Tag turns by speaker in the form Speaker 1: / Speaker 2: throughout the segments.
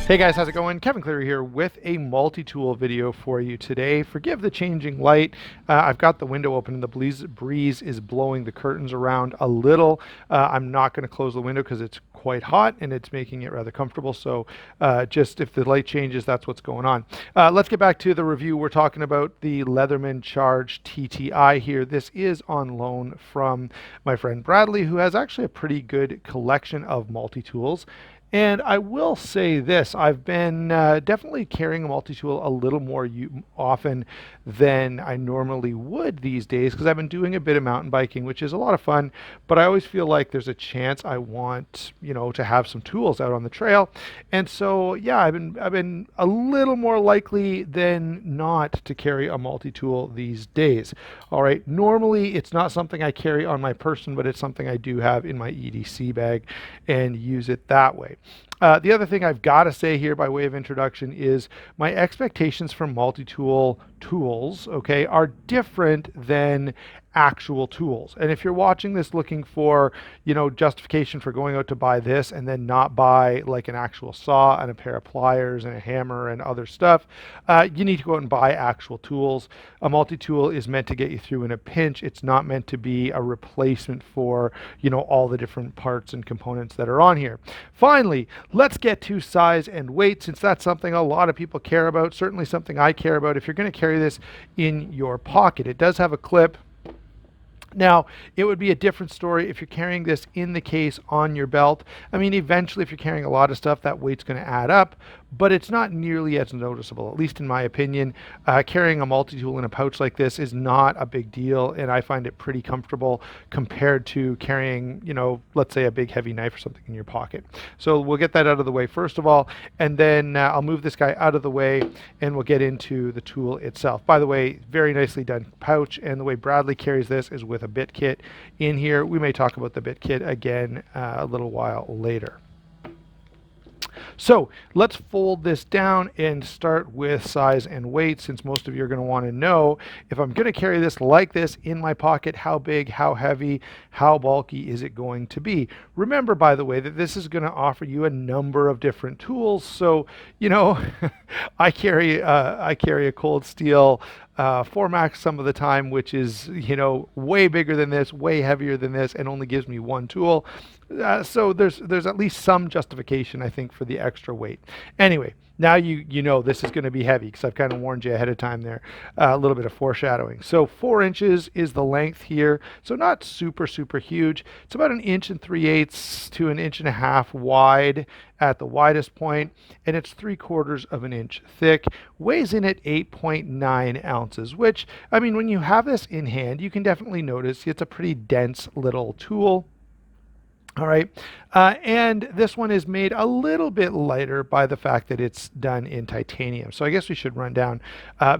Speaker 1: Hey guys, how's it going? Kevin Cleary here with a multi-tool video for you today. Forgive the changing light. I've got the window open and the breeze is blowing the curtains around a little. I'm not going to close the window because it's quite hot and it's making it rather comfortable. So just if the light changes, that's what's going on. Let's get back to the review. We're talking about the Leatherman Charge TTI here. This is on loan from my friend Bradley, who has actually a pretty good collection of multi-tools. And I will say this, I've been definitely carrying a multi-tool a little more often than I normally would these days because I've been doing a bit of mountain biking, which is a lot of fun, but I always feel like there's a chance I want, to have some tools out on the trail. And so, yeah, I've been a little more likely than not to carry a multi-tool these days. All right, normally it's not something I carry on my person, but it's something I do have in my EDC bag and use it that way. The other thing I've got to say here by way of introduction is my expectations for multi-tool tools, okay, are different than actual tools. And if you're watching this looking for, justification for going out to buy this and then not buy like an actual saw and a pair of pliers and a hammer and other stuff, you need to go out and buy actual tools. A multi-tool is meant to get you through in a pinch. It's not meant to be a replacement for, all the different parts and components that are on here. Finally, let's get to size and weight, since that's something a lot of people care about, certainly something I care about. If you're going to carry this in your pocket, it does have a clip. Now, it would be a different story if you're carrying this in the case on your belt. I mean, eventually, if you're carrying a lot of stuff, that weight's going to add up, but it's not nearly as noticeable, at least in my opinion. Carrying a multi-tool in a pouch like this is not a big deal, and I find it pretty comfortable compared to carrying, let's say a big heavy knife or something in your pocket. So we'll get that out of the way first of all, and then I'll move this guy out of the way, and we'll get into the tool itself. By the way, very nicely done pouch, and the way Bradley carries this is with a bit kit in here. We may talk about the bit kit again a little while later. So let's fold this down and start with size and weight, since most of you are going to want to know, if I'm going to carry this like this in my pocket, how big, how heavy, how bulky is it going to be? Remember, by the way, that this is going to offer you a number of different tools. So, I carry a cold steel 4 Max some of the time, which is, way bigger than this, way heavier than this, and only gives me one tool. So there's at least some justification, I think, for the extra weight. Anyway, now you know this is going to be heavy because I've kind of warned you ahead of time there, a little bit of foreshadowing. So 4 inches is the length here, so not super huge. It's about 1 3/8 to 1.5 inches wide at the widest point, and it's 3/4 of an inch thick. Weighs in at 8.9 ounces, which, I mean, when you have this in hand, you can definitely notice it's a pretty dense little tool. All right, and this one is made a little bit lighter by the fact that it's done in titanium. So I guess we should run down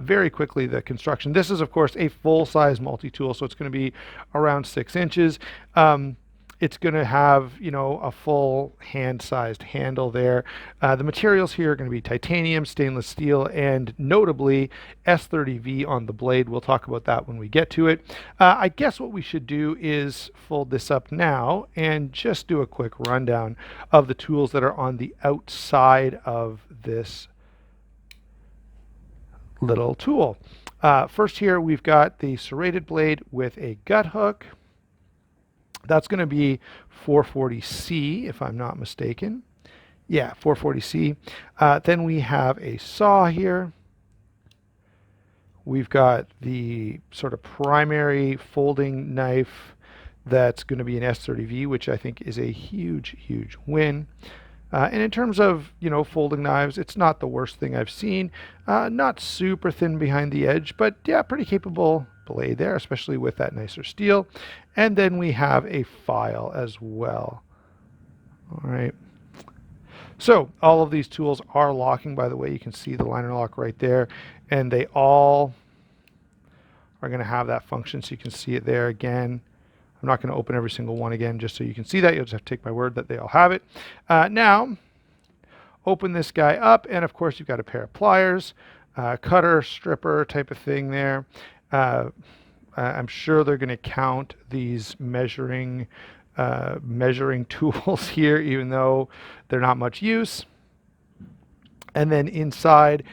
Speaker 1: very quickly the construction. This is, of course, a full-size multi-tool, so it's going to be around 6 inches. It's going to have, a full hand-sized handle there. The materials here are going to be titanium, stainless steel, and notably S30V on the blade. We'll talk about that when we get to it. I guess what we should do is fold this up now and just do a quick rundown of the tools that are on the outside of this little tool. First here, we've got the serrated blade with a gut hook. That's going to be 440C, if I'm not mistaken. Yeah, 440C. Then we have a saw here. We've got the sort of primary folding knife that's going to be an S30V, which I think is a huge win. And in terms of, folding knives, it's not the worst thing I've seen. Not super thin behind the edge, but yeah, pretty capable blade there, especially with that nicer steel. And then we have a file as well. All right. So all of these tools are locking, by the way. You can see the liner lock right there, and they all are going to have that function, so you can see it there again. I'm not going to open every single one again just so you can see that. You'll just have to take my word that they all have it. Now, open this guy up, and of course you've got a pair of pliers, cutter, stripper type of thing there. I'm sure they're going to count these measuring tools here, even though they're not much use. And then inside,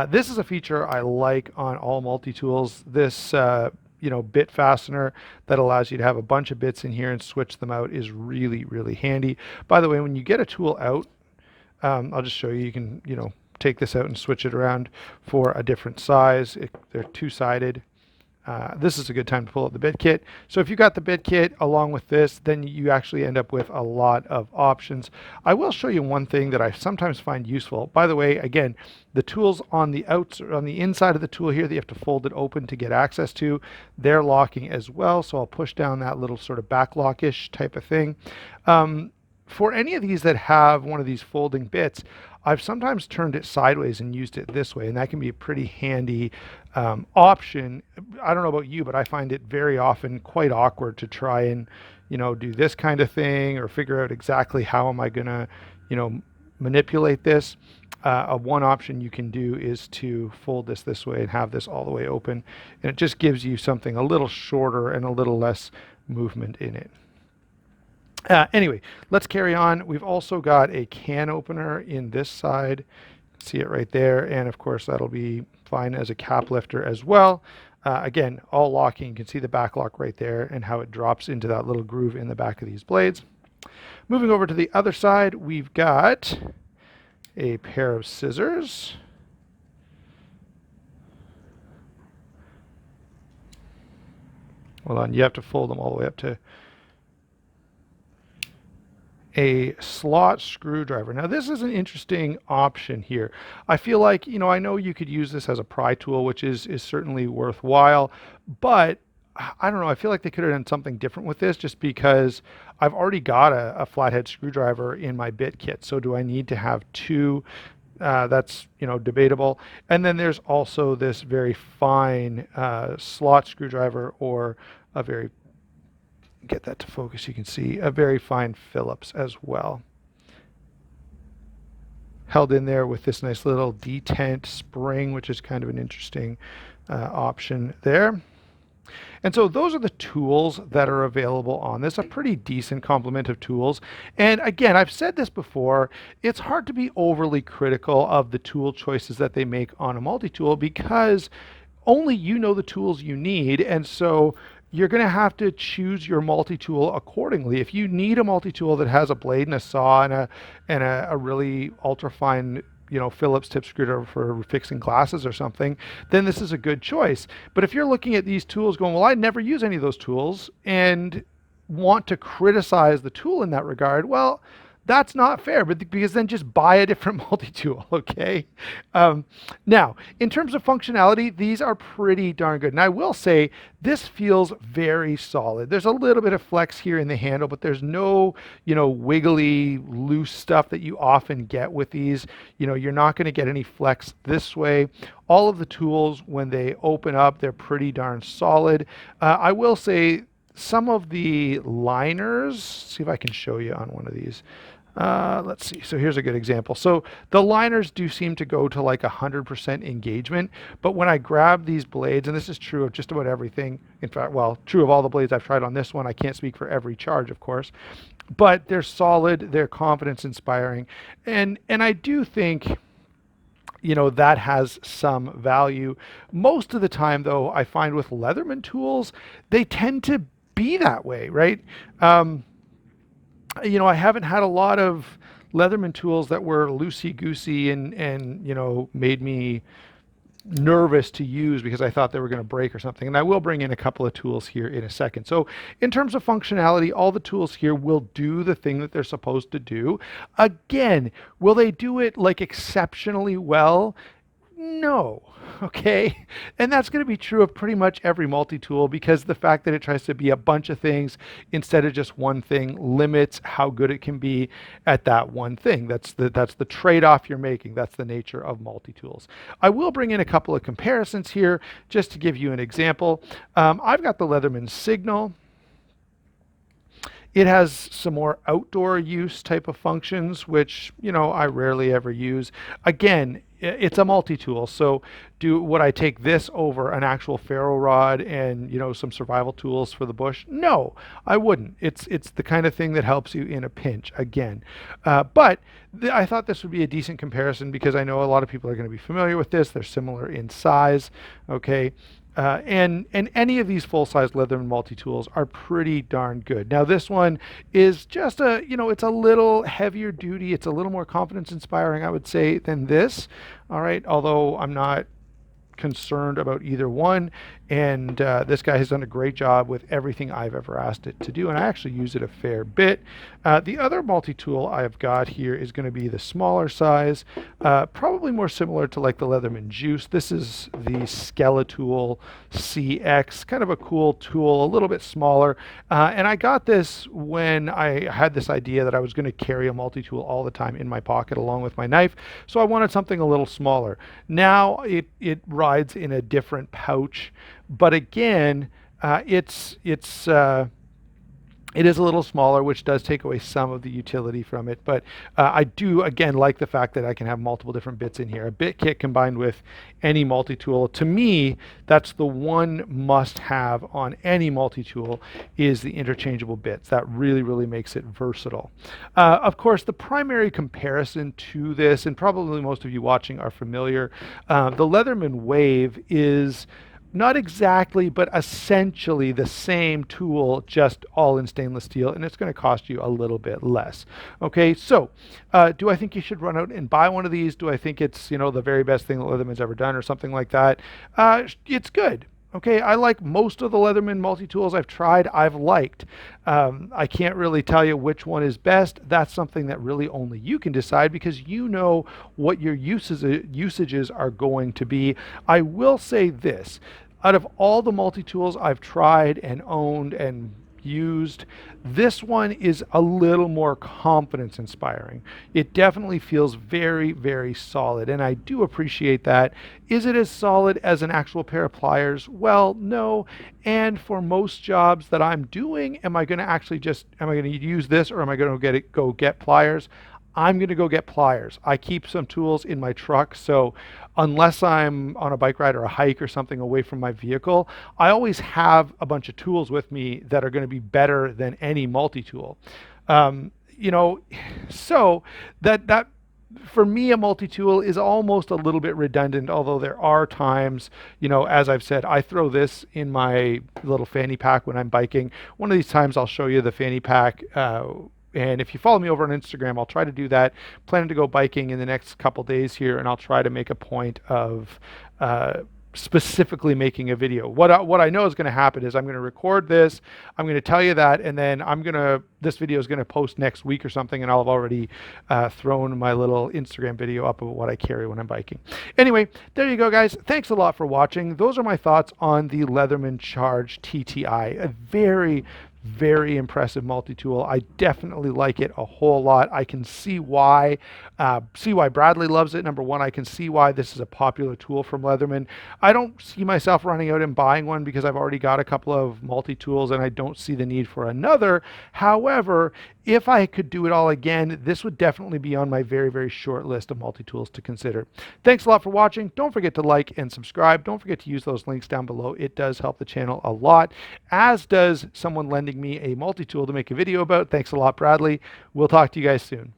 Speaker 1: this is a feature I like on all multi-tools. This bit fastener that allows you to have a bunch of bits in here and switch them out is really, really handy. By the way, when you get a tool out, I'll just show you. You can, take this out and switch it around for a different size. They're two-sided. This is a good time to pull out the bit kit. So if you got the bit kit along with this, then you actually end up with a lot of options. I will show you one thing that I sometimes find useful. By the way, again, the tools on the inside of the tool here that you have to fold it open to get access to, they're locking as well. So I'll push down that little sort of backlock-ish type of thing. For any of these that have one of these folding bits, I've sometimes turned it sideways and used it this way, and that can be a pretty handy option. I don't know about you, but I find it very often quite awkward to try and, do this kind of thing or figure out exactly how am I going to, manipulate this. One option you can do is to fold this way and have this all the way open, and it just gives you something a little shorter and a little less movement in it. Anyway, let's carry on. We've also got a can opener in this side. See it right there. And of course, that'll be fine as a cap lifter as well. Again, all locking. You can see the back lock right there and how it drops into that little groove in the back of these blades. Moving over to the other side, we've got a pair of scissors. Hold on, you have to fold them all the way up to a slot screwdriver. Now this is an interesting option here. I feel like, I know you could use this as a pry tool, which is certainly worthwhile, but I don't know, I feel like they could have done something different with this just because I've already got a flathead screwdriver in my bit kit. So do I need to have two? That's, debatable. And then there's also this very fine slot screwdriver, or a very, get that to focus, you can see a very fine Phillips as well, held in there with this nice little detent spring, which is kind of an interesting option there. And so those are the tools that are available on this, a pretty decent complement of tools. And again, I've said this before, it's hard to be overly critical of the tool choices that they make on a multi-tool because only you know the tools you need. And so you're going to have to choose your multi-tool accordingly. If you need a multi-tool that has a blade and a saw and a really ultra-fine, Phillips tip screwdriver for fixing glasses or something, then this is a good choice. But if you're looking at these tools going, well, I never use any of those tools, and want to criticize the tool in that regard, well, that's not fair, because then just buy a different multi-tool, okay? Now, in terms of functionality, these are pretty darn good. And I will say, this feels very solid. There's a little bit of flex here in the handle, but there's no, wiggly, loose stuff that you often get with these. You're not gonna get any flex this way. All of the tools, when they open up, they're pretty darn solid. I will say, some of the liners, see if I can show you on one of these. Let's see. So here's a good example. So the liners do seem to go to like 100% engagement, but when I grab these blades, and this is true of just about everything, in fact, well, true of all the blades I've tried on this one, I can't speak for every charge, of course, but they're solid, they're confidence inspiring. And I do think, that has some value. Most of the time though, I find with Leatherman tools, they tend to be that way, right? I haven't had a lot of Leatherman tools that were loosey-goosey and made me nervous to use because I thought they were going to break or something. And I will bring in a couple of tools here in a second. So in terms of functionality, all the tools here will do the thing that they're supposed to do. Again, will they do it like exceptionally well? No. Okay. And that's going to be true of pretty much every multi-tool, because the fact that it tries to be a bunch of things instead of just one thing limits how good it can be at that one thing. That's the trade-off you're making. That's the nature of multi-tools. I will bring in a couple of comparisons here just to give you an example. I've got the Leatherman Signal It has some more outdoor use type of functions, which, I rarely ever use. Again, it's a multi-tool. So would I take this over an actual ferro rod and, some survival tools for the bush? No, I wouldn't. It's the kind of thing that helps you in a pinch again. But I thought this would be a decent comparison because I know a lot of people are going to be familiar with this. They're similar in size. Okay. And any of these full-size Leatherman multi-tools are pretty darn good. Now this one is just it's a little heavier duty. It's a little more confidence inspiring, I would say, than this. All right, although I'm not concerned about either one. And this guy has done a great job with everything I've ever asked it to do, and I actually use it a fair bit. The other multi-tool I've got here is going to be the smaller size, probably more similar to like the Leatherman Juice. This is the Skeletool CX, kind of a cool tool, a little bit smaller. And I got this when I had this idea that I was going to carry a multi-tool all the time in my pocket along with my knife. So I wanted something a little smaller. Now it rides in a different pouch, but again, it is a little smaller, which does take away some of the utility from it. But I do, again, like the fact that I can have multiple different bits in here. A bit kit combined with any multi-tool. To me, that's the one must-have on any multi-tool is the interchangeable bits. That really, really makes it versatile. Of course, the primary comparison to this, and probably most of you watching are familiar, the Leatherman Wave is not exactly, but essentially the same tool, just all in stainless steel, and it's going to cost you a little bit less. Okay, so do I think you should run out and buy one of these? Do I think it's, the very best thing that Leatherman's ever done or something like that? It's good. Okay, I like most of the Leatherman multi-tools I've tried, I've liked. I can't really tell you which one is best. That's something that really only you can decide because you know what your usages are going to be. I will say this, out of all the multi-tools I've tried and owned and used, this one is a little more confidence inspiring. It definitely feels very, very solid, and I do appreciate that. Is it as solid as an actual pair of pliers? Well, no. And for most jobs that I'm doing, am I going to use this, or am I going to go get pliers? I'm going to go get pliers. I keep some tools in my truck, so unless I'm on a bike ride or a hike or something away from my vehicle, I always have a bunch of tools with me that are going to be better than any multi-tool. So that for me, a multi-tool is almost a little bit redundant, although there are times, as I've said, I throw this in my little fanny pack when I'm biking. One of these times I'll show you the fanny pack. And if you follow me over on Instagram, I'll try to do that. Planning to go biking in the next couple days here, and I'll try to make a point of specifically making a video. What I know is going to happen is I'm going to record this, I'm going to tell you that, and then this video is going to post next week or something, and I'll have already thrown my little Instagram video up of what I carry when I'm biking. Anyway, there you go, guys. Thanks a lot for watching. Those are my thoughts on the Leatherman Charge TTI. A very, very impressive multi-tool. I definitely like it a whole lot. I can see why Bradley loves it. Number one, I can see why this is a popular tool from Leatherman. I don't see myself running out and buying one because I've already got a couple of multi-tools and I don't see the need for another. However, if I could do it all again, this would definitely be on my very, very short list of multi-tools to consider. Thanks a lot for watching. Don't forget to like and subscribe. Don't forget to use those links down below. It does help the channel a lot, as does someone lending me a multi-tool to make a video about. Thanks a lot, Bradley. We'll talk to you guys soon.